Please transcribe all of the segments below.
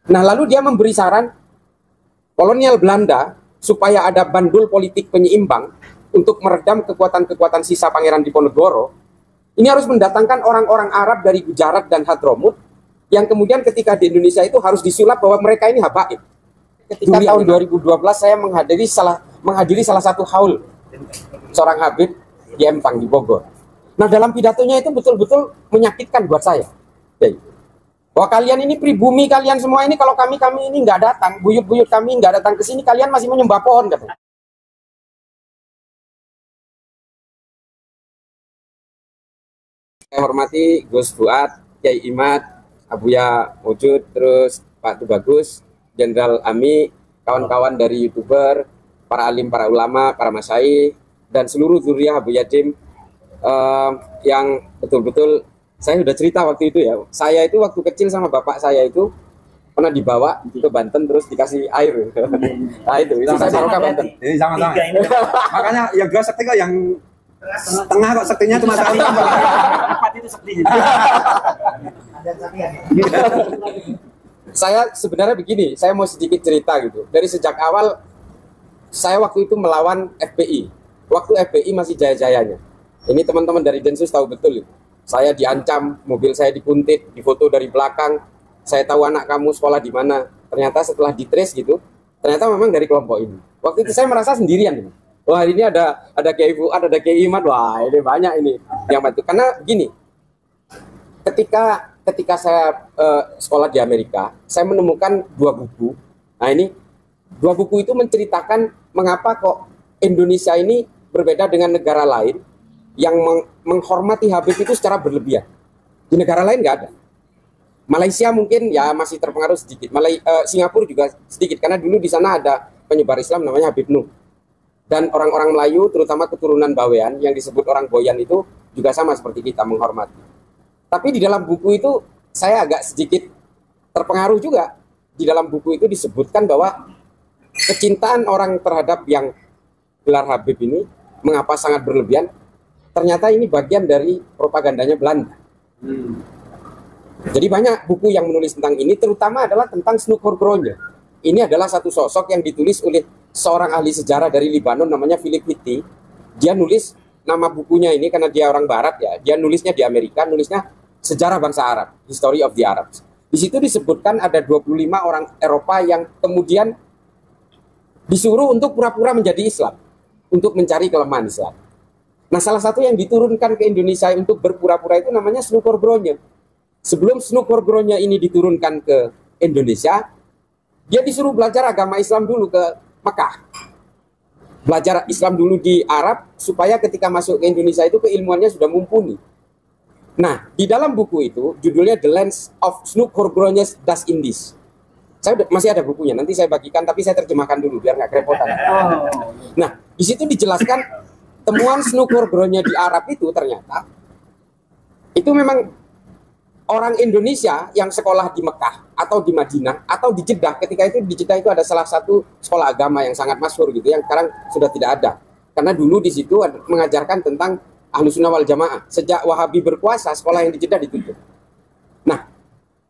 Nah, lalu dia memberi saran kolonial Belanda supaya ada bandul politik penyeimbang untuk meredam kekuatan-kekuatan sisa Pangeran Diponegoro. Ini harus mendatangkan orang-orang Arab dari Gujarat dan Hadramut yang kemudian ketika di Indonesia itu harus disulap bahwa mereka ini habaib. Ketika tahun 2012 saya menghadiri salah satu haul seorang Habib di Empang di Bogor. Nah, dalam pidatonya itu betul-betul menyakitkan buat saya. Bahwa kalian ini pribumi, kalian semua ini kalau kami ini nggak datang, buyut-buyut kami nggak datang ke sini, kalian masih menyembah pohon, katanya. Saya hormati Gus Fuad, Kiai Imad, Abuya Mujud, terus Pak Tubagus, Jenderal Ami, kawan-kawan dari YouTuber, para alim, para ulama, para masyayikh, dan seluruh zuriyah Abu Yadim yang betul-betul saya sudah cerita waktu itu ya. Saya itu waktu kecil sama bapak saya itu pernah dibawa ke Banten terus dikasih air. Nah itu saya Saroka Banten. Jadi sama-sama. Makanya ya gue sekti kok yang tengah kok sektinya cuma satu. Empat itu sektinya. Saya sebenarnya begini, saya mau sedikit cerita gitu. Dari sejak awal saya waktu itu melawan FPI. Waktu FPI masih jaya-jayanya. Ini teman-teman dari Densus tahu betul itu. Saya diancam, mobil saya dikuntit, difoto dari belakang. Saya tahu anak kamu sekolah di mana. Ternyata setelah ditrace gitu, ternyata memang dari kelompok ini. Waktu itu saya merasa sendirian. Wah, ini ada Kiai Fuad, ada Kiai Imad. Wah, ini banyak ini yang bantu. Karena gini, ketika saya sekolah di Amerika, saya menemukan dua buku. Nah, ini dua buku itu menceritakan mengapa kok Indonesia ini berbeda dengan negara lain yang menghormati Habib itu secara berlebihan. Di negara lain nggak ada. Malaysia mungkin ya masih terpengaruh sedikit. Singapura juga sedikit karena dulu di sana ada penyebar Islam namanya Habib Nuh. Dan orang-orang Melayu terutama keturunan Bawean yang disebut orang Boyan itu juga sama seperti kita menghormati. Tapi di dalam buku itu saya agak sedikit terpengaruh juga. Di dalam buku itu disebutkan bahwa kecintaan orang terhadap yang gelar Habib ini mengapa sangat berlebihan. Ternyata ini bagian dari propagandanya Belanda. Jadi banyak buku yang menulis tentang ini, terutama adalah tentang Snoukhorgrogne. Ini adalah satu sosok yang ditulis oleh seorang ahli sejarah dari Libanon namanya Philip Hitti. Dia nulis nama bukunya ini karena dia orang Barat ya. Dia nulisnya di Amerika, nulisnya Sejarah Bangsa Arab, History of the Arabs. Di situ disebutkan ada 25 orang Eropa yang kemudian disuruh untuk pura-pura menjadi Islam, untuk mencari kelemahan Islam. Nah, salah satu yang diturunkan ke Indonesia untuk berpura-pura itu namanya Snoukhorgrogne. Sebelum Snoukhorgrogne ini diturunkan ke Indonesia, dia disuruh belajar agama Islam dulu ke Mekah. Belajar Islam dulu di Arab, supaya ketika masuk ke Indonesia itu keilmuannya sudah mumpuni. Nah, di dalam buku itu, judulnya The Lands of Snoukhorgrogne das Indies. Saya masih ada bukunya, nanti saya bagikan, tapi saya terjemahkan dulu, biar nggak kerepotan. Nah, di situ dijelaskan temuan Snoukhorgrogne di Arab itu ternyata itu memang orang Indonesia yang sekolah di Mekah atau di Madinah atau di Jeddah. Ketika itu di Jeddah itu ada salah satu sekolah agama yang sangat masyhur gitu, yang sekarang sudah tidak ada. Karena dulu di situ mengajarkan tentang Ahlus Sunnah wal Jamaah. Sejak Wahabi berkuasa, sekolah yang di Jeddah ditutup. Nah,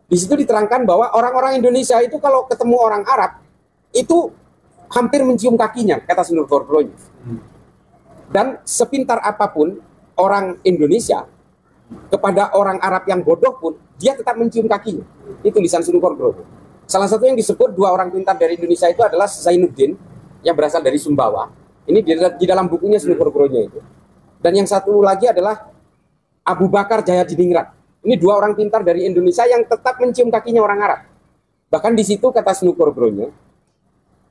di situ diterangkan bahwa orang-orang Indonesia itu kalau ketemu orang Arab itu hampir mencium kakinya, kata Snoukhorgrogne. Dan sepintar apapun orang Indonesia kepada orang Arab yang bodoh pun dia tetap mencium kakinya. Itu tulisan Snoukhorgrogne. Salah satu yang disebut dua orang pintar dari Indonesia itu adalah Zainuddin yang berasal dari Sumbawa. Ini di dalam bukunya Snoukhorgrogne itu. Dan yang satu lagi adalah Abu Bakar Jayadiningrat. Ini dua orang pintar dari Indonesia yang tetap mencium kakinya orang Arab. Bahkan di situ kata Snoukhorgrogne,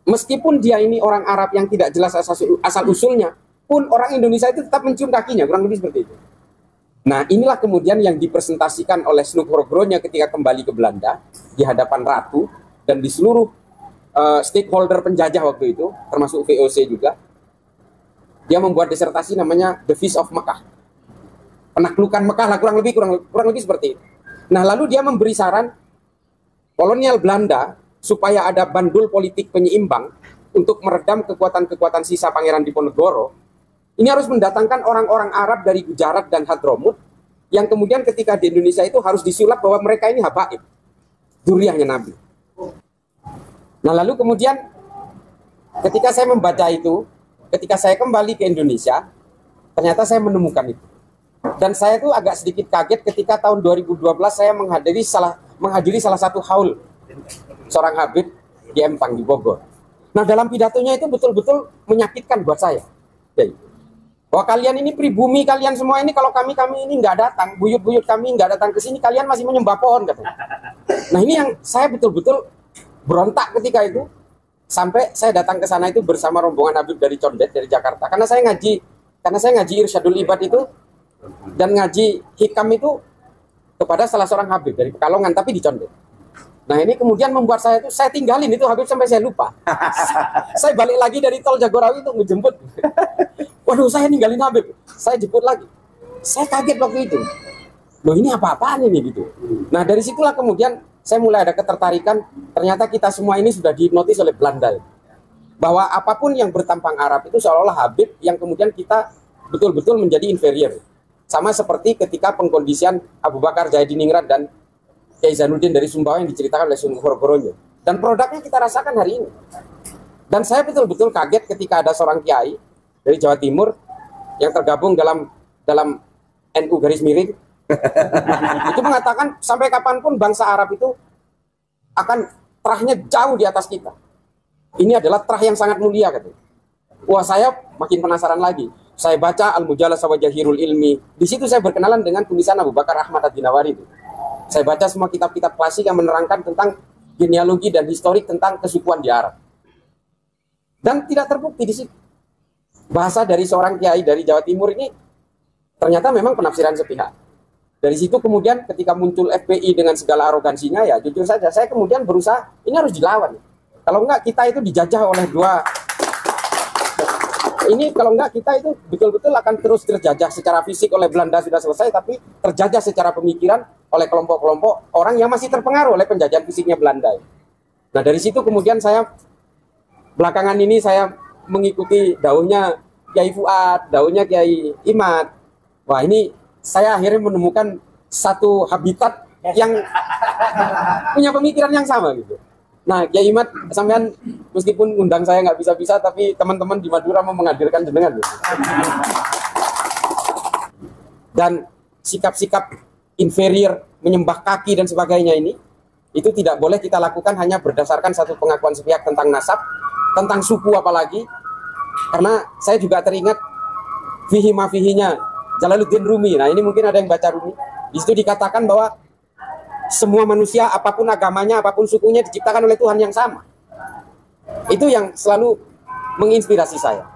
meskipun dia ini orang Arab yang tidak jelas asal usulnya, pun orang Indonesia itu tetap mencium kakinya, kurang lebih seperti itu. Nah, inilah kemudian yang dipresentasikan oleh Snoukhorgrogne ketika kembali ke Belanda di hadapan Ratu dan di seluruh stakeholder penjajah waktu itu, termasuk VOC juga. Dia membuat disertasi namanya The Feast of Mekah. Penaklukan Mekah lah, kurang lebih seperti itu. Nah, lalu dia memberi saran kolonial Belanda supaya ada bandul politik penyeimbang untuk meredam kekuatan-kekuatan sisa Pangeran Diponegoro. Ini harus mendatangkan orang-orang Arab dari Gujarat dan Hadramut yang kemudian ketika di Indonesia itu harus disulap bahwa mereka ini habaib, zuriyahnya Nabi. Nah lalu kemudian ketika saya membaca itu, ketika saya kembali ke Indonesia, ternyata saya menemukan itu. Dan saya tuh agak sedikit kaget ketika tahun 2012 saya menghadiri salah satu haul seorang Habib di Empang di Bogor. Nah dalam pidatonya itu betul-betul menyakitkan buat saya. Bahwa kalian ini pribumi, kalian semua ini kalau kami ini nggak datang, buyut-buyut kami nggak datang ke sini, kalian masih menyembah pohon katanya. Nah ini yang saya betul-betul berontak ketika itu, sampai saya datang ke sana itu bersama rombongan Habib dari Condet dari Jakarta, karena saya ngaji Irsyadul Ibad itu dan ngaji hikam itu kepada salah seorang Habib dari Pekalongan tapi di Condet. Nah ini kemudian membuat saya tinggalin itu Habib sampai saya lupa. Saya balik lagi dari tol Jagorawi itu menjemput. Waduh, saya ninggalin Habib, saya jemput lagi. Saya kaget waktu itu. Loh ini apa-apaan ini gitu. Nah dari situlah kemudian saya mulai ada ketertarikan. Ternyata kita semua ini sudah dihipnotis oleh Belanda. Bahwa apapun yang bertampang Arab itu seolah-olah Habib yang kemudian kita betul-betul menjadi inferior. Sama seperti ketika pengkondisian Abu Bakar Jayadiningrat dan Kiai Zainuddin dari Sumbawa yang diceritakan oleh Sunan Korogoronyo. Dan produknya kita rasakan hari ini. Dan saya betul-betul kaget ketika ada seorang kiai dari Jawa Timur yang tergabung dalam NU garis miring itu mengatakan sampai kapanpun bangsa Arab itu akan terahnya jauh di atas kita. Ini adalah terah yang sangat mulia katanya. Wah, saya makin penasaran lagi. Saya baca Al-Mujalah Sawajahirul Ilmi. Di situ saya berkenalan dengan tulisan Abu Bakar Ahmad Ad-Dinawari itu. Saya baca semua kitab-kitab klasik yang menerangkan tentang genealogi dan historik tentang kesukuan di Arab. Dan tidak terbukti di situ. Bahasa dari seorang kiai dari Jawa Timur ini ternyata memang penafsiran sepihak. Dari situ kemudian ketika muncul FPI dengan segala arogansinya, ya jujur saja saya kemudian berusaha ini harus dilawan. Kalau enggak kita itu dijajah oleh dua. Ini kalau enggak kita itu betul-betul akan terus terjajah secara fisik oleh Belanda sudah selesai, tapi terjajah secara pemikiran oleh kelompok-kelompok orang yang masih terpengaruh oleh penjajahan fisiknya Belanda. Nah dari situ kemudian saya belakangan ini saya mengikuti daunnya Kiai Fuad, daunnya Kiai Imad. Wah ini saya akhirnya menemukan satu habitat yang punya pemikiran yang sama gitu. Nah, Kiai Imad, sampean meskipun undang saya nggak bisa-bisa, tapi teman-teman di Madura mau menghadirkan jenengan. Dan sikap-sikap inferior, menyembah kaki dan sebagainya ini, itu tidak boleh kita lakukan hanya berdasarkan satu pengakuan sepihak tentang nasab, tentang suku apalagi. Karena saya juga teringat fihi mafihinya Jalaluddin Rumi. Nah, ini mungkin ada yang baca Rumi. Di situ dikatakan bahwa semua manusia, apapun agamanya, apapun sukunya, diciptakan oleh Tuhan yang sama. Itu yang selalu menginspirasi saya.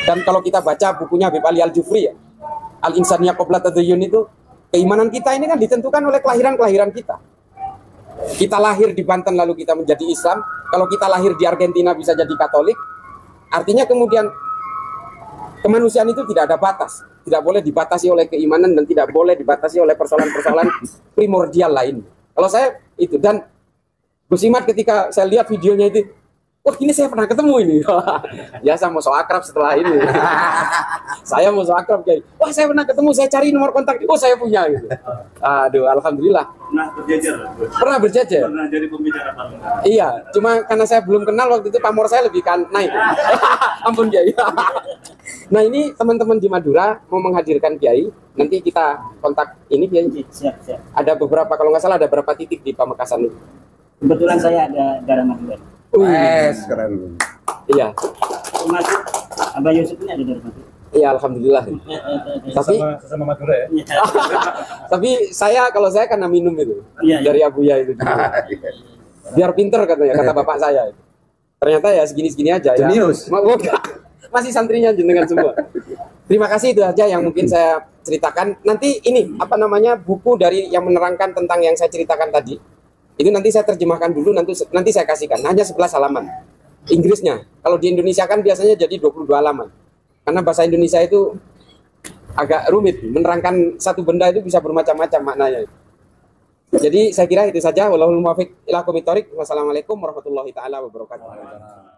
Dan kalau kita baca bukunya Habib Ali Al-Jufri ya, Al-Insaniyah Qabla Tadayyun itu, keimanan kita ini kan ditentukan oleh kelahiran-kelahiran kita. Kita lahir di Banten lalu kita menjadi Islam. Kalau kita lahir di Argentina bisa jadi Katolik. Artinya kemudian kemanusiaan itu tidak ada batas. Tidak boleh dibatasi oleh keimanan dan tidak boleh dibatasi oleh persoalan-persoalan primordial lain. Kalau saya itu, dan Gus Imad ketika saya lihat videonya itu, wah ini saya pernah ketemu ini. Ya saya mau so akrab setelah ini. Saya mau so akrab kayak, wah saya pernah ketemu, saya cari nomor kontak, oh saya punya gitu. Aduh, alhamdulillah. Pernah berjajar? Pernah berjajar. Pernah jadi pembicara parlemen? Iya, cuma karena saya belum kenal waktu itu pamor saya lebih naik. Ampun Kiai. Nah ini teman-teman di Madura mau menghadirkan Kiai, nanti kita kontak ini Kiai. Siap. Ada beberapa, kalau nggak salah ada beberapa titik di Pamekasan itu. Kebetulan saya ada darah Madura. Keren. Iya. Termasuk Abah Yusuf ini ada darah Madura. Iya, alhamdulillah. Tapi Sesama Madura ya. tapi kalau saya karena minum itu Iya. dari Abuya itu. Biar pinter katanya, kata bapak saya. Ternyata ya segini-segini aja. Jenius. Ya. Masih santrinya jenengan semua. Terima kasih, itu aja yang mungkin saya ceritakan. Nanti ini buku dari yang menerangkan tentang yang saya ceritakan tadi. Itu nanti saya terjemahkan dulu, nanti saya kasihkan. Hanya 11 halaman. Inggrisnya. Kalau di Indonesia kan biasanya jadi 22 halaman. Karena bahasa Indonesia itu agak rumit. Menerangkan satu benda itu bisa bermacam-macam maknanya. Jadi saya kira itu saja. Wallahul muwaffiq ila aqwamit thoriq. Wassalamualaikum warahmatullahi taala wabarakatuh.